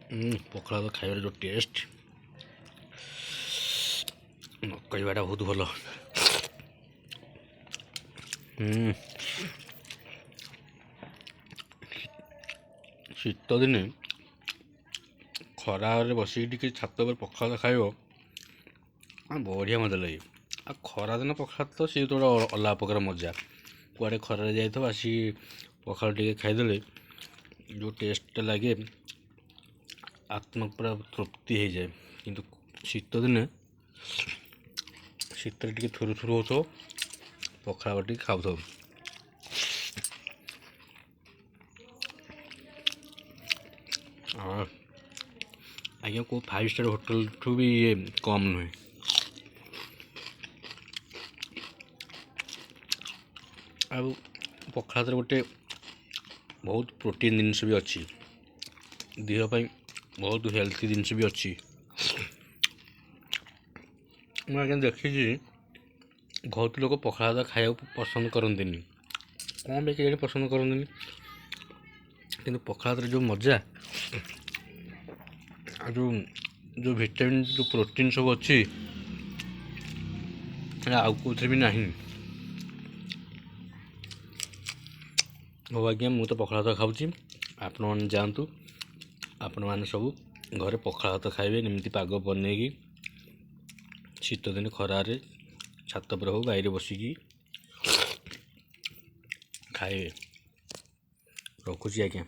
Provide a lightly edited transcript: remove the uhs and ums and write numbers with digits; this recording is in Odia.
ପଖାଳ ଭାତ ଖାଇବାର ଯେଉଁ ଟେଷ୍ଟ ନ କହିବାଟା ବହୁତ ଭଲ। ଶୀତ ଦିନେ ଖରାରେ ବସିକି ଟିକେ ଛାତ ଉପରେ ପଖାଳ ଭାତ ଖାଇବ ବଢ଼ିଆ ମଜା ଲାଗେ। ଆଉ ଖରାଦିନ ପଖାଳ ତ ସିଏ ତ ଗୋଟେ ଅଲଗା ପ୍ରକାର ମଜା। କୁଆଡ଼େ ଖରାରେ ଯାଇଥିବ ଆସିକି ପଖାଳ ଟିକେ ଖାଇଦେଲେ ଯେଉଁ ଟେଷ୍ଟଟା ଲାଗେ ଆତ୍ମା ପୁରା ତୃପ୍ତି ହେଇଯାଏ। କିନ୍ତୁ ଶୀତଦିନେ ଶୀତରେ ଟିକେ ଥୁରୁଥୁରୁ ହେଉଥିବ ପଖାଳ ଟିକେ ଖାଉଥିବ। ଆଜ୍ଞା କେଉଁ 5 ଷ୍ଟାର୍ ହୋଟେଲଠୁ ବି ଇଏ କମ୍ ନୁହେଁ। ଆଉ ପଖାଳ ଭାତରେ ଗୋଟେ ବହୁତ ପ୍ରୋଟିନ୍ ଜିନିଷ ବି ଅଛି, ଦେହ ପାଇଁ ବହୁତ ହେଲ୍ଥି ଜିନିଷ ବି ଅଛି। ମୁଁ ଆଜ୍ଞା ଦେଖିଛି ବହୁତ ଲୋକ ପଖାଳ ଭାତ ଖାଇବାକୁ ପସନ୍ଦ କରନ୍ତିନି। କ'ଣ ପାଇଁ କେଜାଣି ପସନ୍ଦ କରନ୍ତିନି, କିନ୍ତୁ ପଖାଳ ଭାତରେ ଯେଉଁ ମଜା ଆଉ ଯେଉଁ ଭିଟାମିନ୍ ଯେଉଁ ପ୍ରୋଟିନ୍ ସବୁ ଅଛି ଆଉ କେଉଁଥିରେ ବି ନାହିଁ। ହଉ ଆଜ୍ଞା ମୁଁ ତ ପଖାଳ ଭାତ ଖାଉଛି, ଆପଣମାନେ ଯାଆନ୍ତୁ, ଆପଣମାନେ ସବୁ ଘରେ ପଖାଳ ଭାତ ଖାଇବେ ଏମିତି ପାଗ ବନେଇକି ଶୀତଦିନେ ଖରାରେ ଛାତ ଉପରେ ହଉ ବାଇରେ ବସିକି ଖାଇବେ। ରଖୁଛି ଆଜ୍ଞା।